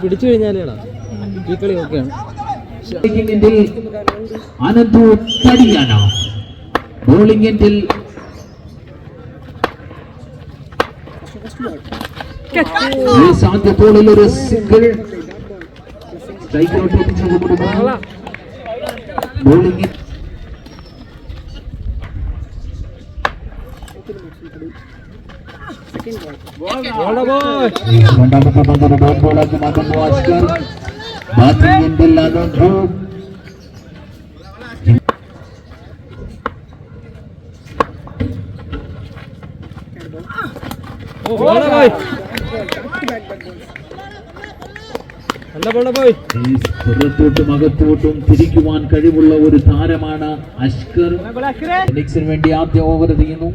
പിടിച്ചു കഴിഞ്ഞാലേടാ ഈ കളി ഓക്കെയാണ്. അനന്തു തടിയാണ് ബോളിംഗ് എൻഡിൽ ആദ്യ ബോളിൽ ഒരു സിംഗിൾ സ്ട്രൈക്കിലോട്ട് ബോളിംഗ് രണ്ടാമത്തെ പന്തിന് ഡോട്ട് ബോളാക്കി മാറ്റുന്നു അസ്കർ. ബാറ്റിംഗ് എൻഡിൽ അനന്തു പുറത്തോട്ടും അകത്തോട്ടും തിരിക്കുവാൻ കഴിവുള്ള ഒരു താരമാണ് അസ്കർ. ഇന്നിംഗ്സിന് വേണ്ടി ആദ്യ ഓവർ ചെയ്യുന്നു.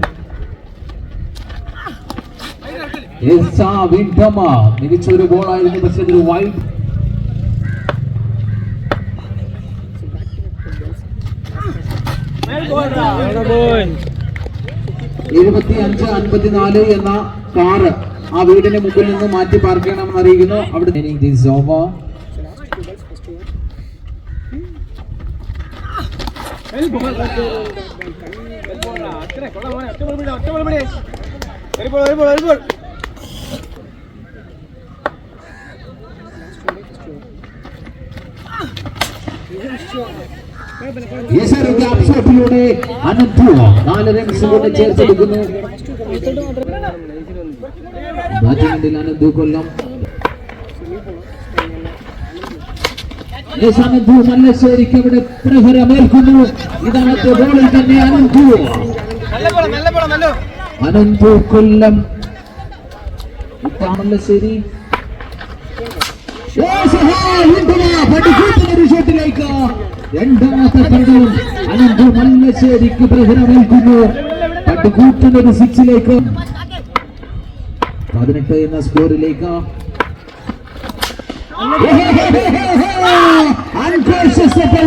മികച്ച ഒരു ബോളായിരുന്നു, പക്ഷെ അതൊരു വൈഡ്. $75-54 എന്ന കാറ് ആ വീടിന് മുമ്പിൽ നിന്ന് മാറ്റി പാർക്ക് ചെയ്യണമെന്ന് അറിയിക്കുന്നു. അവിടെ ോടെ അനന്തു 4 റൺസ് കൊണ്ട് ചേർത്തെടുക്കുന്നു. ബാറ്റിംഗിൽ അനന്തു കൊല്ലം. അനന്തു മല്ലശ്ശേരിക്ക് അവിടെ പ്രഹരമേൽക്കുന്നു. ഇതാണത്തെ ബോളിൽ തന്നെ അനന്തു കൊല്ലം. മല്ലശ്ശേരി ഒരു ഷോട്ടിലേക്ക് രണ്ടാമത്തെ പന്തും അനന്തു മല്ലശ്ശേരിക്ക് പ്രഹരമേൽക്കുന്നു. പട്ടുകൂട്ടുന്നൊരു സിക്സിലേക്ക് 18 എന്ന സ്കോറിലേക്ക്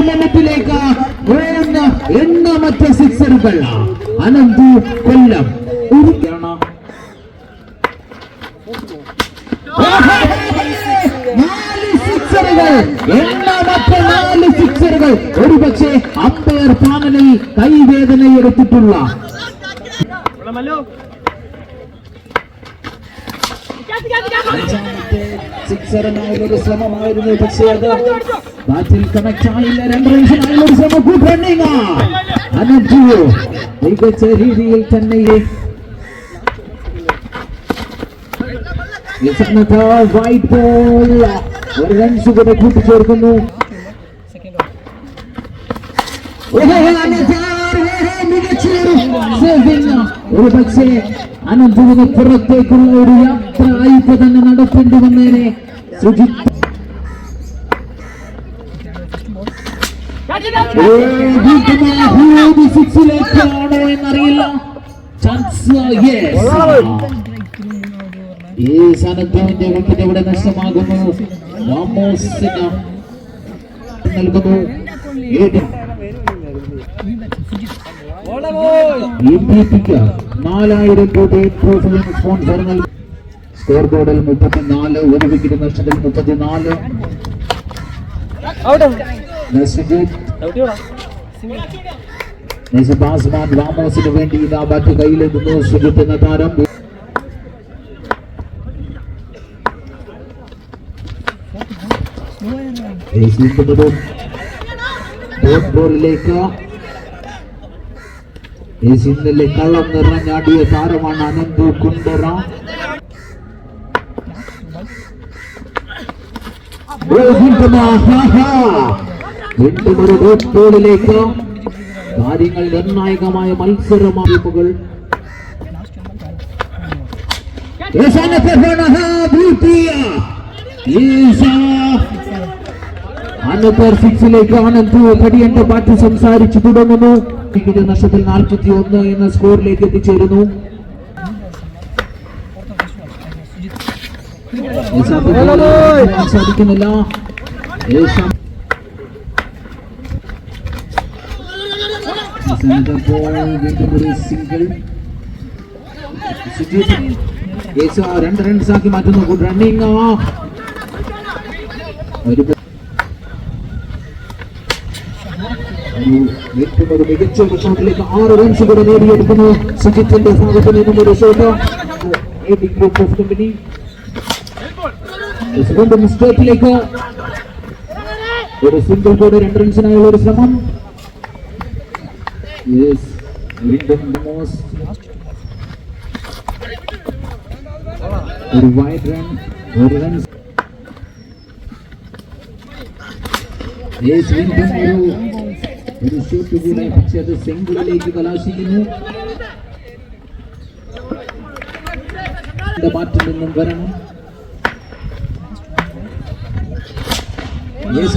മിനിറ്റിലേക്ക് 3 എണ്ണമറ്റ സിക്സറുകൾ അനന്തു കൊല്ലം. എണ്ണമറ്റ 4 സിക്സറുകൾ. ഒരുപക്ഷെ അമ്പയർ പാനലിൽ കൈവേദനയെടുത്തിട്ടുള്ള സിക്സറിനായൊരു ശ്രമമായിരുന്നു, പക്ഷേ അത് ബാറ്റിൽ കണക്ട് ആയില്ല. 2 റൺസിനായുള്ള ഒരു ശ്രമം. ഗുഡ് റണ്ണിംഗ് അനന്തു മികച്ച രീതിയിൽ തന്നെ വൈറ്റ് ബോൾ. ഒരു റൺസ് കൂടെ കൂട്ടിച്ചേർക്കുന്നു. ഒരു പക്ഷേ അനന്തുവിന് പുറത്തേക്കുള്ള ഒരു യാത്ര ഇപ്പൊ തന്നെ നടത്തേണ്ടി വന്നേനെ. സുജിത് സിക്സിലേക്കാണോ എന്നറിയില്ല. ഈ അനന്തുവിന്റെ വിക്കറ്റ് ഇവിടെ നഷ്ടമാകുന്നു. റാമോസിന് നൽകുന്നു. $4000 സ്പോൺസർ നൽകും. സ്കോർ ബോർഡിൽ 34, ഒരു വിക്കറ്റ് നഷ്ടത്തിൽ 34. റാമോസിന് വേണ്ടി ഇതാ ബാറ്റ് കയ്യിലെത്തുന്നു. സുജിത്ത് എന്ന താരം ബോളിലേക്ക് ഇന്നലെ കള്ളം നിറഞ്ഞാടിയ താരമാണ് അനന്തു കുണ്ടറ. വീണ്ടും ഒരു ഡോട്ട് ബോളിലേക്ക്. കാര്യങ്ങൾ നിർണായകമായ മത്സരമാകുകൾ. അനന്തർ സിക്സിലേക്ക് അനന്തു പടിയന്റെ ബാറ്റ് സംസാരിച്ചു തുടങ്ങുന്നു. വിക്കറ്റ് നഷ്ടത്തിൽ 41 എന്ന സ്കോറിലേക്ക് എത്തിച്ചേരുന്നു. സാധിക്കുന്നില്ല. സിംഗിൾ 2 റൺസ് ആക്കി മാറ്റുന്നു. ഗുഡ് റണ്ണിംഗ് ഏറ്റവും ഒരു മികച്ച ഒരു ഷോട്ടിലേക്ക് 6 റൺസ് കൂടെ നേടിയെടുക്കുന്നു സുജിത്തിന്റെ ഭാഗത്ത് നിന്നും ഒരു ഷോട്ട് ഗ്രൂപ്പ് ഓഫ് കമ്പനി വീണ്ടും സ്റ്റേറ്റിലേക്ക് ഒരു സിംഗിൾ കൂടെ 2 റൺസിനായുള്ള ഒരു ശ്രമം ഒരു വൈഡ് റൺ ഒരു റൺ ഒരു ഷോട്ട് കൂടെ പക്ഷെ അത് സിംഗിളിലേക്ക് കലാശിക്കുന്നു മാറ്റിൽ നിന്നും വരണം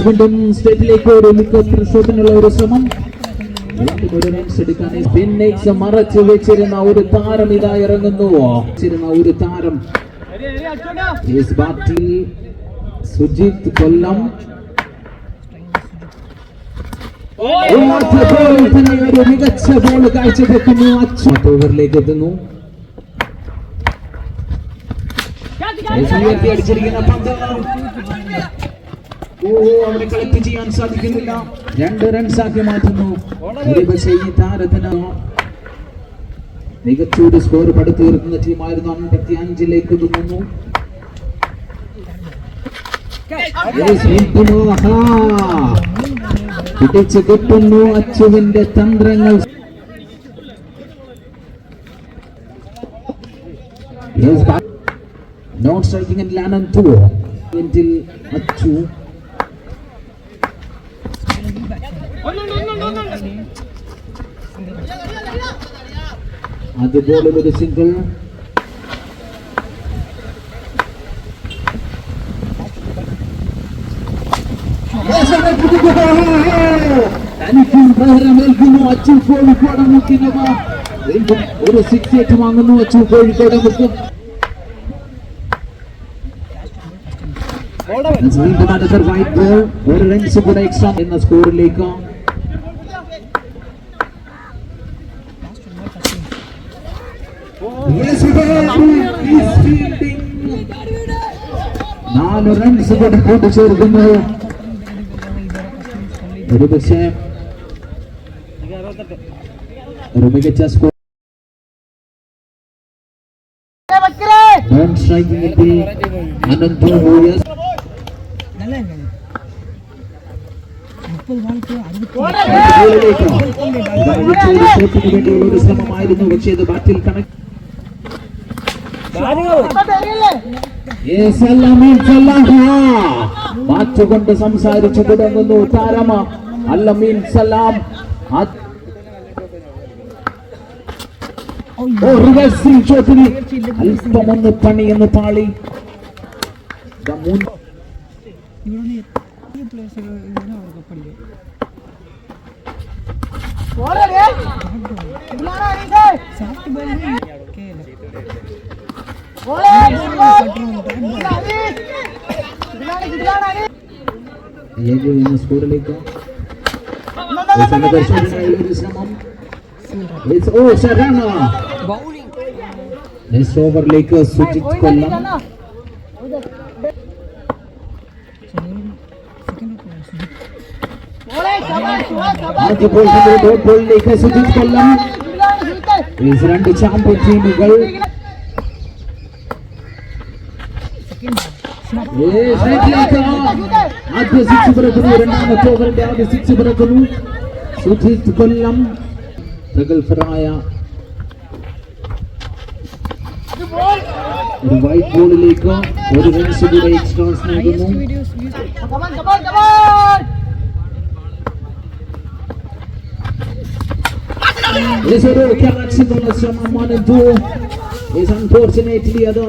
വീണ്ടും സ്റ്റേറ്റിലേക്ക് ഒരു മികച്ച ഷോട്ടിനുള്ള ഒരു ശ്രമം ഒരു റൺസ് എടുക്കാൻ പിന്നേക്സ് മറച്ചു വെച്ചിരുന്ന ഒരു താരം ഇതാ ഇറങ്ങുന്നു ഒരു താരം ബാറ്റിൽ സുജിത് കൊല്ലം ഒരു മികച്ച ബോൾ കാഴ്ചവെക്കുന്നു ഓവറിലേക്ക് എത്തുന്നു അടിച്ചിരിക്കുന്ന പന്ത് അവിടെ കളക്ട് ചെയ്യാൻ സാധിക്കുന്നില്ല 2 റൺസ് ആക്കി മാറ്റുന്നു പക്ഷേ ഈ താരത്തിന് മികച്ചൊരു സ്കോർ പടുത്തുയർത്തുന്ന ടീമായിരുന്നു 55ലേക്ക് എത്തുന്നു പിടിച്ചു കിട്ടുന്നു അച്ചുവിന്റെ തന്ത്രങ്ങൾ നോട്ട് സ്ട്രൈക്കിംഗ് ഇൻ ലാനന്തു until അച്ചു അതുപോലെ ഒരു സിംഗിൾ നൽകുന്നു അച്ചു കോഴിക്കോട് മുക്കിനവ ഒരു 6 ഏറ്റുവാങ്ങുന്നു അച്ചു കോഴിക്കോട് മുക്ക് വൈറ്റ് ബോൾ ഒരു റൺസ് കൂടെ എക്സ്ട്രാ എന്ന സ്കോറിലേക്ക് നാല് റൺസ് കൂടെ കൂട്ടിച്ചേർക്കുന്നു ഒരു പക്ഷേ ഒരു മികച്ച സ്കോർ നോൺ സ്ട്രൈക്കിംഗ് അനന്തു ഹോയസ് ഒരു ശ്രമമായിരുന്നു പക്ഷേ ഇത് ബാറ്റിൽ കണക്ട് മാറ്റുകൊണ്ട് സംസാരിച്ചു തുടങ്ങുന്നു താരമ അല്ലമീൻ സലാം ഷോട്ടിന് അല്പമൊന്ന് പണിയെന്ന് പാളി സ്കോറിലേക്ക് ഓവറിലേക്ക് സുജിത് കൊല്ലം ആദ്യ ബോളിലേക്ക് സുജിത് കൊല്ലം 2 ചാമ്പ്യൻ ടീമുകൾ ആദ്യ 6 പിറക്കുന്നു രണ്ടാമത്തെ ഓവറിന്റെ ആദ്യ 6 പിറക്കുന്നു സുജിത് കൊല്ലം പ്രഗത്ഭരായ ഒരു വൈറ്റ് ബോളിലേക്ക് ഒരു റൺസ് കൂടെ എക്സ്ട്രാസ് നൽകുന്നു ഒരു ക്യാച്ചിനുള്ള ശ്രമം അനന്തു അൺഫോർച്ചുനേറ്റ്ലി അത്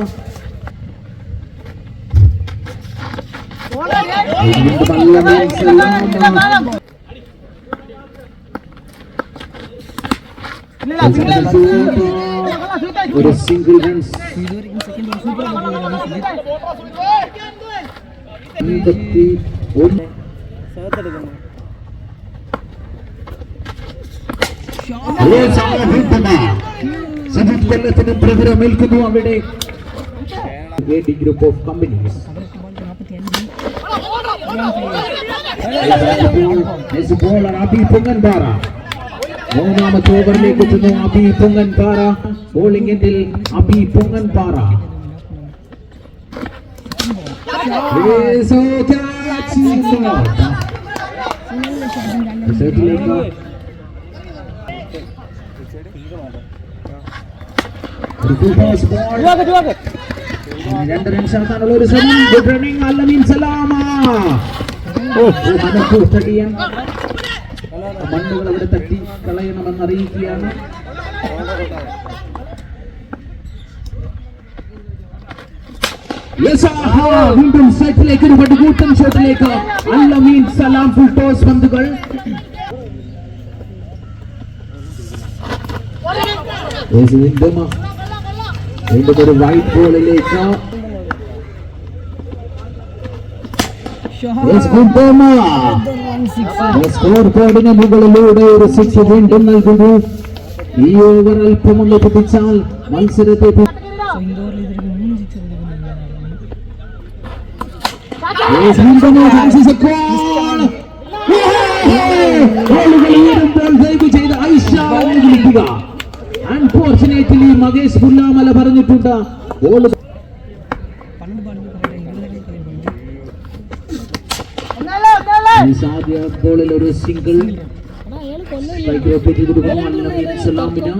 ഒരു സിംഗിൾ റൺസ് സുജിത് കൊല്ലത്തിന് പ്രകടമേൽക്കുന്നു അവിടെ group of companies bowler Abhi Ponganpara മൂന്നാമത്തെ ഓവറിലേക്ക് എത്തുന്നു അബി പൊങ്ങൻപാറ ബോളിംഗ് എൻഡിൽ അബി പൊങ്ങൻപാറ രണ്ട് റൺസ് ആക്കാനുള്ള ഒരു ശ്രമം. Good running Allameen സലാമ. മനഃപൂർത്തടിയാൻ മണ്ണുകൾ അവിടെ തട്ടി കളയണമെന്ന് അറിയിക്കുകയാണ്. വീണ്ടും സെറ്റിലേക്ക് ഒരു പടുകൂട്ടൻ ഷോട്ടിലേക്ക് അല്ലമീൻ സലാം ഫുൾ ടോസ് പന്തുകൾ. വീണ്ടും ഒരു വൈറ്റ് ബോളിലേക്ക് സ്കോർ ബോർഡിന് മുകളിലൂടെ ഒരു സിക്സ് വീണ്ടും നൽകുന്നു. ഈ ഓവർ അല്പം ഒന്ന് കുതിച്ചാൽ മത്സരത്തെ ചെയ്ത് ഐഷ വിളിക്കുക. അൺഫോർച്ചുനേറ്റ്ലി മകേഷ് പുല്ലാമല പറഞ്ഞിട്ടുണ്ട് ബോൾ ബോളിൽ ഒരു സിംഗിൾ സലാമിന്.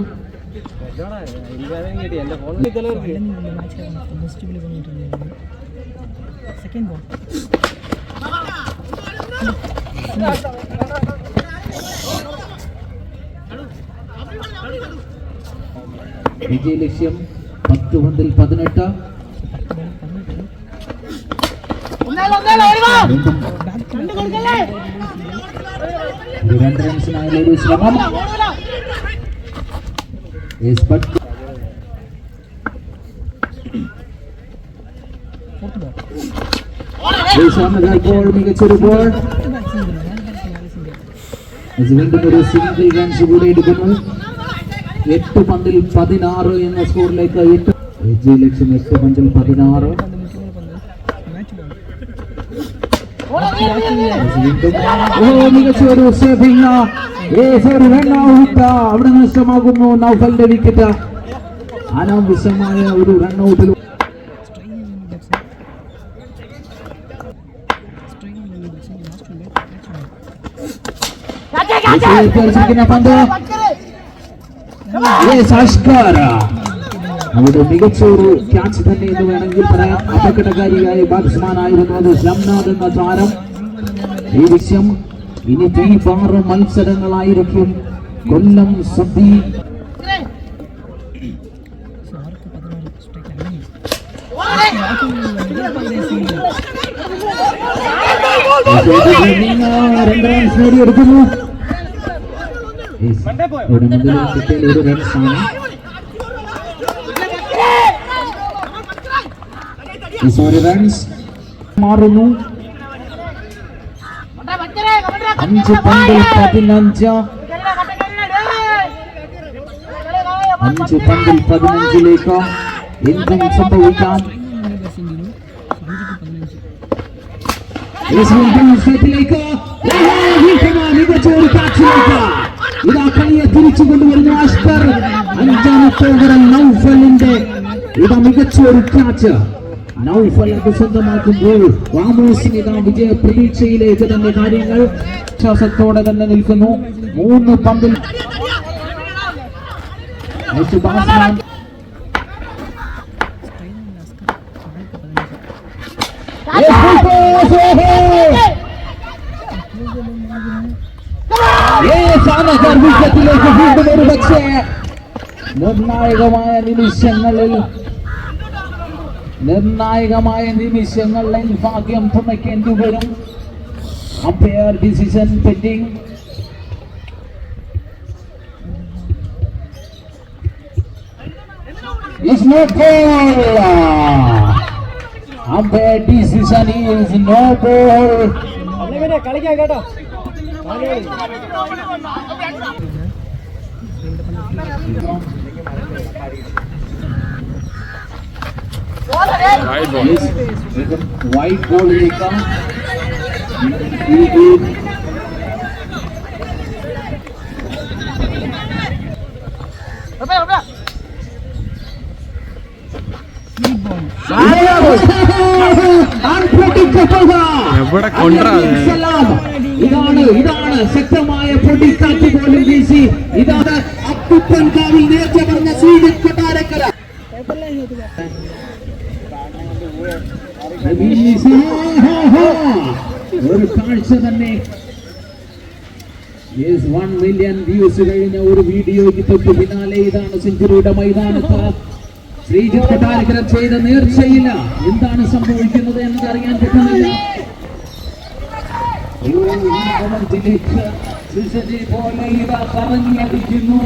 വിജയ ലക്ഷ്യം 10 പന്തിൽ 18. രണ്ട് റൺസിനായുള്ള ഒരു ശ്രമം. ബോൾ മികച്ചൊരു ബോൾ. വീണ്ടും ഒരു സിംഗിൾ റൺസ് കൂടെ എടുക്കുന്നു. 8 പന്തിൽ 16 എന്ന സ്കോറിലേക്ക് വിജയ ലക്ഷ്യം 8 പന്തിൽ 16. മികച്ച ഒരു സേവിംഗ്. അവിടെ നഷ്ടമാകുന്നു നൗഫലിന്റെ വിക്കറ്റ്. അനാവശ്യമായ ഒരു റൺഔട്ടിൽ പന്ത് അവിടെ മികച്ച ഒരു ക്യാച്ച് തന്നെ എന്ന് വേണമെങ്കിൽ പറയാം. അപകടകാരിയായ ബാറ്റ്സ്മാനായിരുന്നു അത് ഷംനാദ് എന്ന താരം. ഈ വിഷയം ഇനി 6 മത്സരങ്ങളായിരിക്കും. കൊല്ലം സുദ്ധി നേടിയെടുക്കുന്നു. ഒരു റൺസാണ്. റൺസ് മാറുന്നു. 5 പന്തിൽ 15. 5 പന്തിൽ 15ലേക്ക് എന്തും സംഭവിക്കാം. മികച്ച ഒരു കാച്ചിലേക്ക് ഇതാ കളിയെ തിരിച്ചു കൊണ്ടുവരുന്നു അഷ്കർ. 5ാമത്തെ ഓവറിൽ നൗഫലിന്റെ ഇതാ മികച്ച ഒരു ക്യാച്ച്. നൗഫൽ അത് സ്വന്തമാക്കുമ്പോൾ വാമോസിന് ഇതാ വിജയ പ്രതീക്ഷയിലേക്ക് തന്നെ കാര്യങ്ങൾ വിശ്വാസത്തോടെ തന്നെ നിൽക്കുന്നു. 3 പന്തിൽ വിക്കറ്റിലേക്ക് വീണ്ടും ഒരു പക്ഷേ നിർണായകമായ നിമിഷങ്ങളിൽ ഭാഗ്യം തുണയ്ക്കേണ്ടി വരും. Umpire decision pending. Umpire decision is no ball. കളിക്കാൻ കേട്ടോ. വൈറ്റ് ബോളിലേക്ക് എവിടെ കൊണ്ടാ ഇതാണ് ശക്തമായ പൊടിക്കാറ്റ് പോലും വീശി. ഇതാണ് അപ്പുപ്പൻ കാവിൽ നേർച്ച പറഞ്ഞ ശ്രീജിത്ത് കൊട്ടാരക്കര. ഒരു കാഴ്ച തന്നെ. 1 മില്യൺ വ്യൂസ് കഴിഞ്ഞ ഒരു വീഡിയോയ്ക്ക് തൊട്ട് പിന്നാലെ ഇതാണ് സെഞ്ചുറിയുടെ മൈതാനത്ത് ശ്രീജിത്ത് കൊട്ടാരക്കര ചെയ്ത നേർച്ചയില്ല. എന്താണ് സംഭവിക്കുന്നത് എന്നത് അറിയാൻ പറ്റുന്നില്ല. പോലെ ഇതാ പറഞ്ഞടിക്കുന്നു.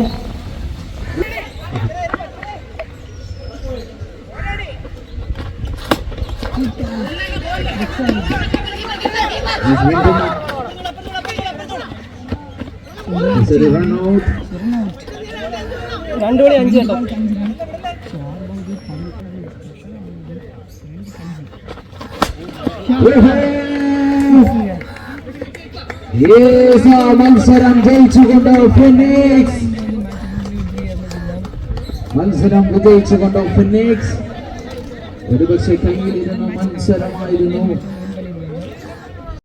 രണ്ടുപടി 5 കേട്ടോ. മത്സരം ജയിച്ചുകൊണ്ട് ഫിനിക്സ്. മത്സരം വിജയിച്ചുകൊണ്ട് ഫിനിക്സ്. ഒരുപക്ഷെ കയ്യിലിരുന്ന മത്സരമായിരുന്നു.